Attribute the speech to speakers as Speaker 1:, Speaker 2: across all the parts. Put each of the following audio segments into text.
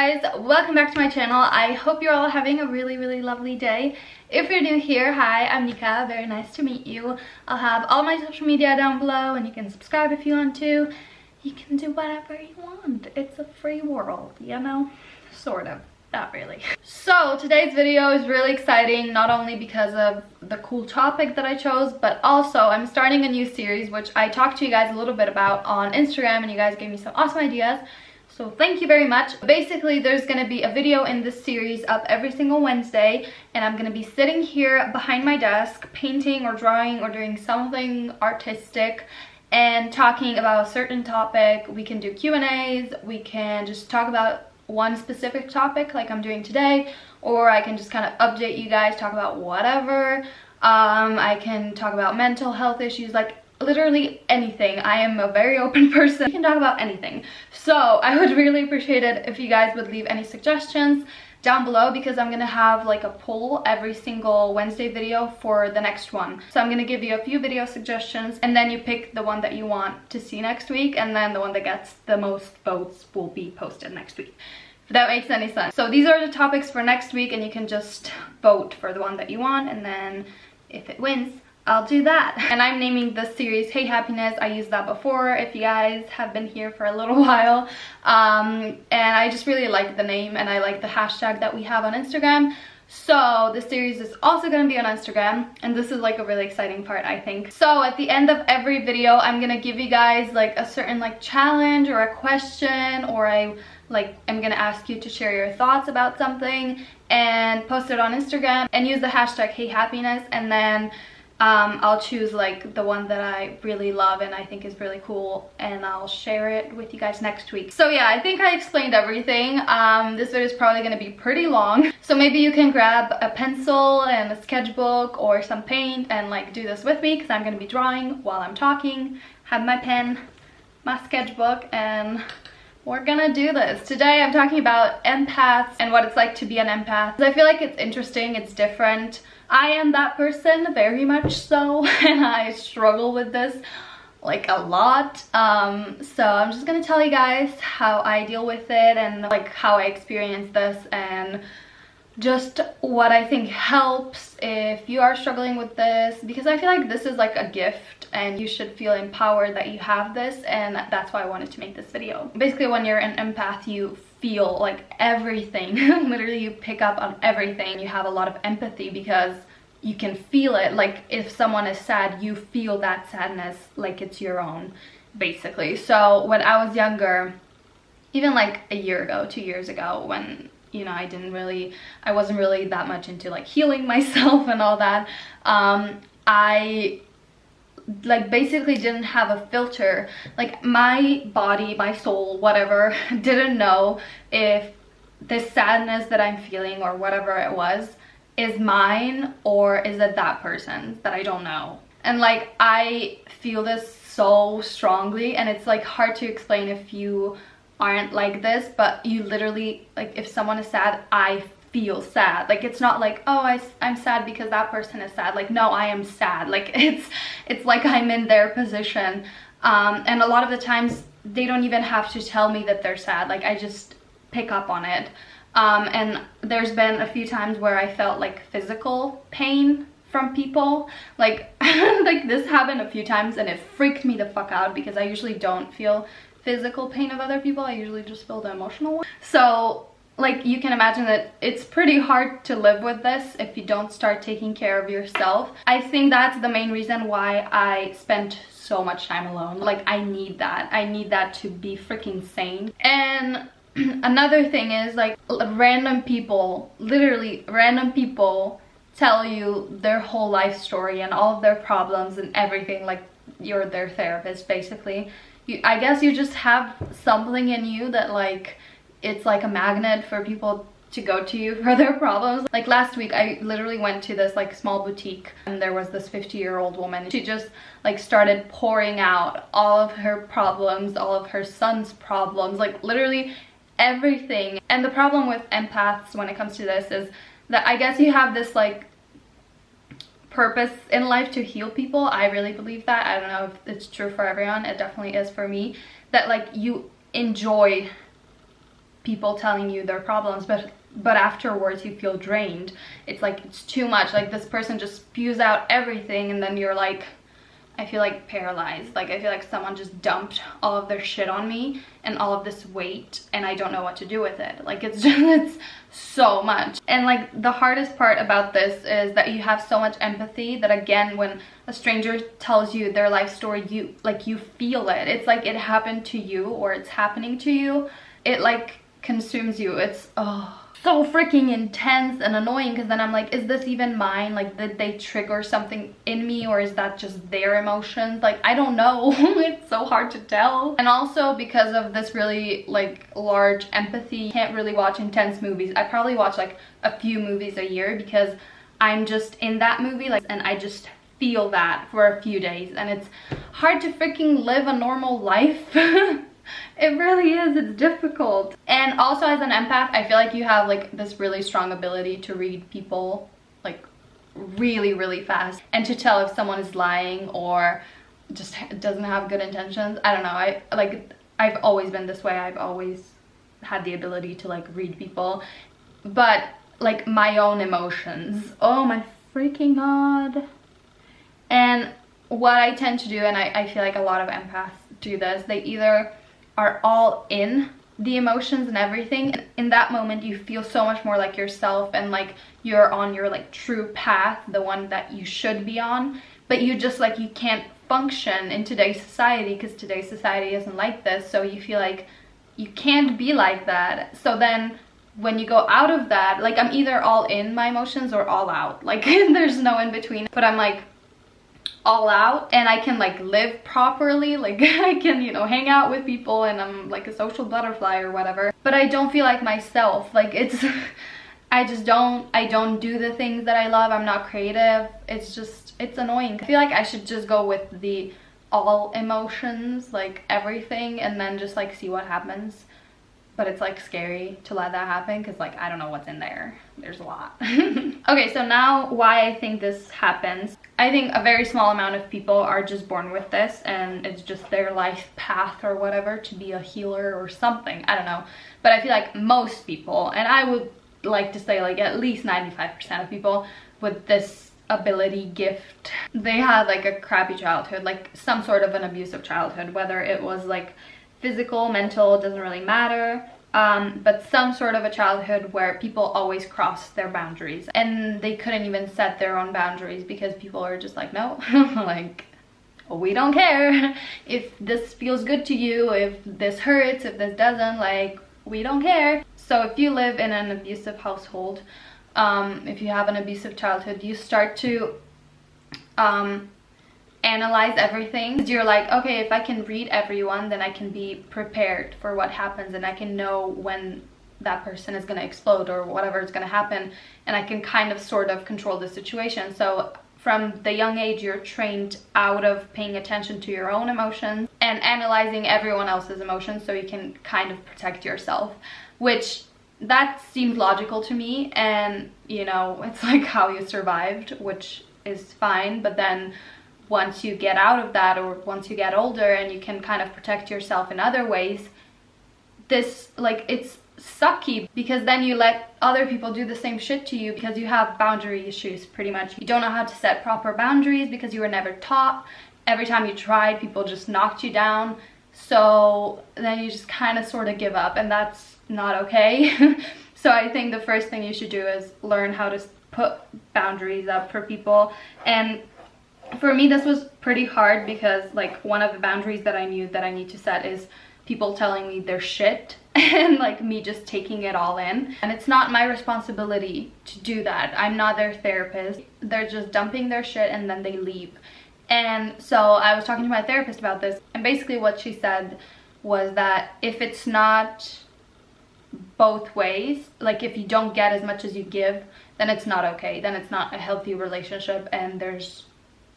Speaker 1: guys, welcome back to my channel. I hope you're all having a really lovely day. If you're new here, hi, I'm Nika. Very nice to meet you. I'll have all my social media down below and you can subscribe if you want to. You can do whatever you want. It's a free world, you know? Sort of. Not really. So today's video is really exciting, not only because of the cool topic that I chose, but also I'm starting a new series which I talked to you guys a little bit about on Instagram and you guys gave me some awesome ideas. So thank you very much. Basically, there's going to be a video in this series up every single Wednesday, and I'm going to be sitting here behind my desk painting or drawing or doing something artistic and talking about a certain topic. We can do Q&As, we can just talk about one specific topic like I'm doing today, or I can just kind of update you guys, talk about whatever. I can talk about mental health issues, like literally anything. I am a very open person. We can talk about anything. So I would really appreciate it if you guys would leave any suggestions down below, because I'm gonna have like a poll every single Wednesday video for the next one. So I'm gonna give you a few video suggestions and then you pick the one that you want to see next week, and then the one that gets the most votes will be posted next week. If that makes any sense. So these are the topics for next week and you can just vote for the one that you want, and then if it wins, I'll do that. And I'm naming this series Hey Happiness. I used that before if you guys have been here for a little while. And I just really like the name and I like the hashtag that we have on Instagram. So the series is also going to be on Instagram, and this is like a really exciting part, I think. So at the end of every video, I'm going to give you guys like a certain like challenge or a question, or I'm going to ask you to share your thoughts about something and post it on Instagram and use the hashtag Hey Happiness, and then I'll choose like the one that I really love and I think is really cool, and I'll share it with you guys next week. So yeah, I think I explained everything. This video is probably going to be pretty long, so maybe you can grab a pencil and a sketchbook or some paint and like do this with me, because I'm going to be drawing while I'm talking. Have my pen, my sketchbook, and we're gonna do this. Today I'm talking about empaths and what it's like to be an empath. I feel like it's interesting, it's different. I am that person, very much so, and I struggle with this like a lot. So I'm just gonna tell you guys how I deal with it and like how I experience this, and just what I think helps if you are struggling with this, because I feel like this is like a gift and you should feel empowered that you have this, and that's why I wanted to make this video. Basically, when you're an empath, you feel like everything. Literally, you pick up on everything. You have a lot of empathy because you can feel it. Like if someone is sad, you feel that sadness like it's your own, basically. So when I was younger, even like a year ago, 2 years ago, when you know I wasn't really that much into like healing myself and all that, I like basically didn't have a filter. Like my body, my soul, whatever, didn't know if this sadness that I'm feeling or whatever it was is mine or is it that person's that I don't know. And like I feel this so strongly, and it's like hard to explain if you aren't like this, but you literally, like if someone is sad, I feel sad. Like it's not like, oh, I'm sad because that person is sad. Like no, I am sad. Like it's like I'm in their position, and a lot of the times they don't even have to tell me that they're sad. Like I just pick up on it. And there's been a few times where I felt like physical pain from people, like like this happened a few times and it freaked me the fuck out, because I usually don't feel physical pain of other people. I usually just feel the emotional one. So like you can imagine that it's pretty hard to live with this if you don't start taking care of yourself. I think that's the main reason why I spent so much time alone. Like I need that to be freaking sane. And another thing is like random people, literally random people tell you their whole life story and all of their problems and everything, like you're their therapist basically. I guess you just have something in you that like it's like a magnet for people to go to you for their problems. Like last week I literally went to this like small boutique and there was this 50-year-old woman. She just like started pouring out all of her problems, all of her son's problems, like literally everything. And the problem with empaths when it comes to this is that I guess you have this like purpose in life to heal people. I really believe that. I don't know if it's true for everyone. It definitely is for me. That like you enjoy people telling you their problems, but afterwards you feel drained. It's like it's too much. Like this person just spews out everything, and then you're like, I feel like paralyzed. Like I feel like someone just dumped all of their shit on me and all of this weight, and I don't know what to do with it. Like it's just, it's so much. And like the hardest part about this is that you have so much empathy that, again, when a stranger tells you their life story, you feel it. It's like it happened to you, or it's happening to you. It like consumes you. It's so freaking intense and annoying, because then I'm like, is this even mine? Like, did they trigger something in me, or is that just their emotions? Like, I don't know. It's so hard to tell. And also because of this really like large empathy, can't really watch intense movies. I probably watch like a few movies a year because I'm just in that movie, like, and I just feel that for a few days, and it's hard to freaking live a normal life. It really is. It's difficult. And also, as an empath, I feel like you have like this really strong ability to read people like really, really fast, and to tell if someone is lying or just doesn't have good intentions. I don't know. I've always been this way. I've always had the ability to like read people, but like my own emotions, oh my freaking god. And what I tend to do, and I feel like a lot of empaths do this, they either are all in the emotions and everything. In that moment you feel so much more like yourself, and like you're on your like true path, the one that you should be on, but you just like, you can't function in today's society because today's society isn't like this, so you feel like you can't be like that. So then when you go out of that, like I'm either all in my emotions or all out, like there's no in between, but I'm like all out, and I can like live properly, like I can, you know, hang out with people, and I'm like a social butterfly or whatever, but I don't feel like myself. Like it's I don't do the things that I love. I'm not creative. It's just, it's annoying. I feel like I should just go with the all emotions, like everything, and then just like see what happens. But it's like scary to let that happen because like I don't know what's in there. There's a lot. Okay, so now why I think this happens. I think a very small amount of people are just born with this, and it's just their life path or whatever, to be a healer or something. I don't know. But I feel like most people, and I would like to say like at least 95% of people with this ability, gift, they had like a crappy childhood, like some sort of an abusive childhood, whether it was like physical, mental, doesn't really matter, but some sort of a childhood where people always crossed their boundaries, and they couldn't even set their own boundaries because people are just like, no, like, we don't care if this feels good to you, if this hurts, if this doesn't, like, we don't care. So if you live in an abusive household, if you have an abusive childhood, you start to analyze everything. You're like, okay, if I can read everyone, then I can be prepared for what happens, and I can know when that person is going to explode or whatever is going to happen, and I can kind of sort of control the situation. So from the young age, you're trained out of paying attention to your own emotions and analyzing everyone else's emotions, so you can kind of protect yourself, which that seems logical to me, and you know, it's like how you survived, which is fine. But then once you get out of that, or once you get older and you can kind of protect yourself in other ways, this, like, it's sucky, because then you let other people do the same shit to you because you have boundary issues, pretty much. You don't know how to set proper boundaries because you were never taught. Every time you tried, people just knocked you down. So then you just kind of sort of give up, and that's not okay. So I think the first thing you should do is learn how to put boundaries up for people. And for me, this was pretty hard because like one of the boundaries that I knew that I need to set is people telling me their shit and like me just taking it all in. And it's not my responsibility to do that. I'm not their therapist. They're just dumping their shit and then they leave. And so I was talking to my therapist about this, and basically what she said was that if it's not both ways, like if you don't get as much as you give, then it's not okay. Then it's not a healthy relationship, and there's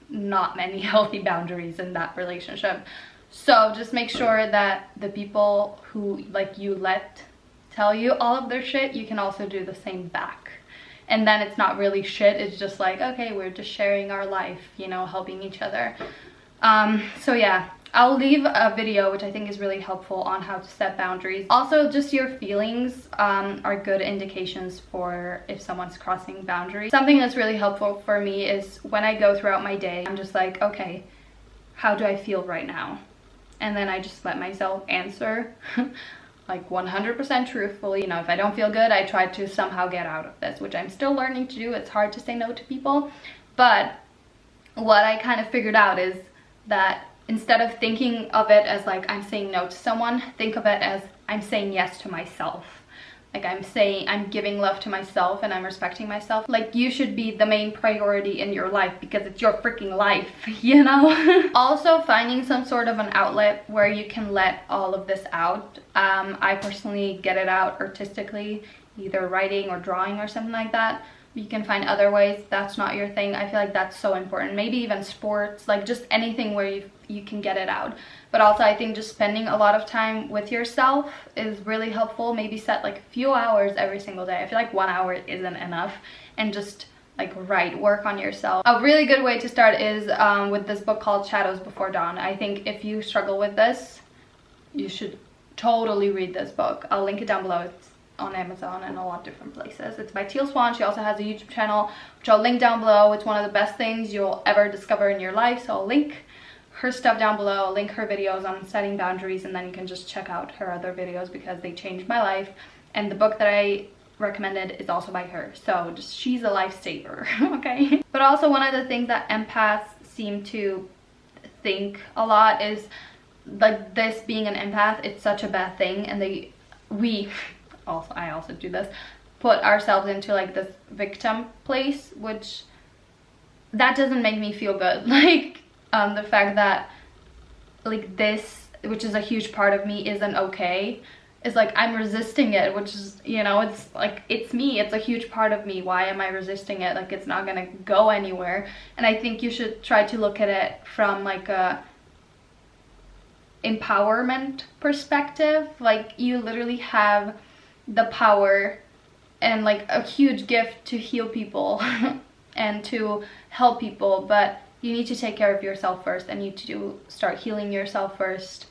Speaker 1: not many healthy boundaries in that relationship. So just make sure that the people who like you let tell you all of their shit, you can also do the same back. And then it's not really shit, it's just like, okay, we're just sharing our life, you know, helping each other. So yeah, I'll leave a video which I think is really helpful on how to set boundaries. Also, just your feelings are good indications for if someone's crossing boundaries. Something that's really helpful for me is when I go throughout my day, I'm just like, okay, how do I feel right now? And then I just let myself answer like 100% truthfully. You know, if I don't feel good, I try to somehow get out of this, which I'm still learning to do. It's hard to say no to people, but what I kind of figured out is that instead of thinking of it as like I'm saying no to someone, think of it as I'm saying yes to myself. Like I'm giving love to myself and I'm respecting myself. Like, you should be the main priority in your life because it's your freaking life, you know? Also, finding some sort of an outlet where you can let all of this out. I personally get it out artistically, either writing or drawing or something like that. You can find other ways. That's not your thing. I feel like that's so important. Maybe even sports, like just anything where you can get it out. But also, I think just spending a lot of time with yourself is really helpful. Maybe set like a few hours every single day. I feel like 1 hour isn't enough. And just like work on yourself. A really good way to start is with this book called Shadows Before Dawn. I think if you struggle with this, you should totally read this book. I'll link it down below. It's on Amazon and a lot of different places. It's by Teal Swan. She also has a YouTube channel, which I'll link down below. It's one of the best things you'll ever discover in your life, so I'll link her stuff down below. I'll link her videos on setting boundaries, and then you can just check out her other videos because they changed my life. And the book that I recommended is also by her, so just, she's a lifesaver. Okay. But also, one of the things that empaths seem to think a lot is like this being an empath, it's such a bad thing, and I also do this, put ourselves into like this victim place, which that doesn't make me feel good. Like the fact that like this, which is a huge part of me, isn't okay, is like I'm resisting it, which is, you know, it's like, it's me, it's a huge part of me. Why am I resisting it? Like, it's not gonna go anywhere. And I think you should try to look at it from like a empowerment perspective. Like, you literally have the power and like a huge gift to heal people and to help people, but you need to take care of yourself first, and you need to start healing yourself first,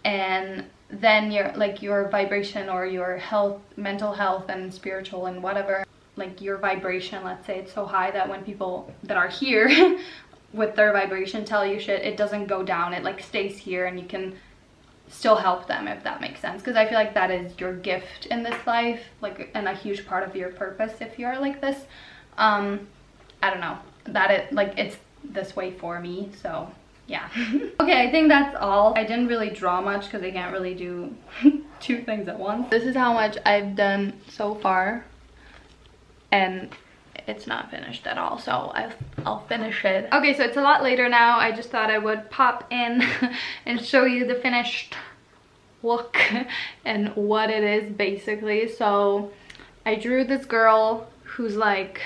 Speaker 1: and then your vibration or your health, mental health and spiritual and whatever, like your vibration, let's say it's so high that when people that are here with their vibration tell you shit, it doesn't go down, it like stays here, and you can still help them, if that makes sense. Because I feel like that is your gift in this life, like, and a huge part of your purpose if you're like this. I don't know, that it like it's this way for me, so yeah. Okay, I think that's all. I didn't really draw much because I can't really do two things at once. This is how much I've done so far, and it's not finished at all, so I'll finish it. Okay, so it's a lot later now. I just thought I would pop in and show you the finished look and what it is basically. So I drew this girl who's like,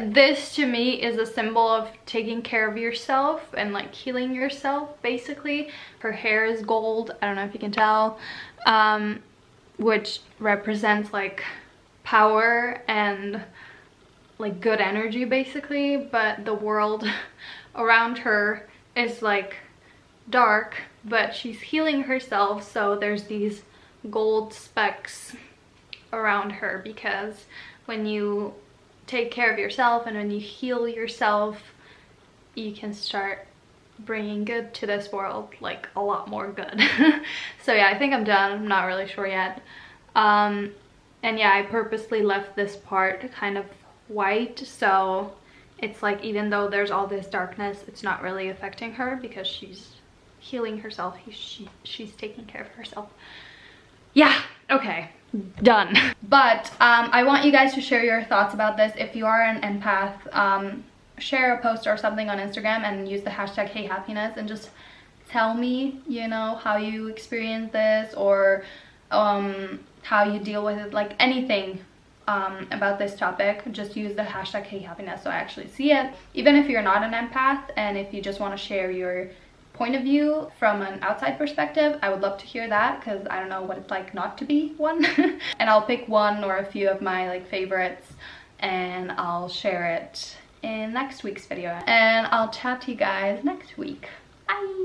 Speaker 1: this to me is a symbol of taking care of yourself and like healing yourself basically. Her hair is gold, I don't know if you can tell, which represents like power and like good energy basically, but the world around her is like dark, but she's healing herself, so there's these gold specks around her, because when you take care of yourself and when you heal yourself, you can start bringing good to this world, like a lot more good. So yeah, I think I'm done. I'm not really sure yet. And yeah, I purposely left this part kind of white, so it's like, even though there's all this darkness, it's not really affecting her because she's healing herself. She's taking care of herself. Yeah, okay, done. But I want you guys to share your thoughts about this. If you are an empath, share a post or something on Instagram and use the hashtag #HeyHappiness and just tell me, you know, how you experience this, or how you deal with it, like anything about this topic. Just use the hashtag #HeyHappiness so I actually see it. Even if you're not an empath and if you just want to share your point of view from an outside perspective, I would love to hear that, because I don't know what it's like not to be one. And I'll pick one or a few of my like favorites and I'll share it in next week's video, and I'll chat to you guys next week. Bye.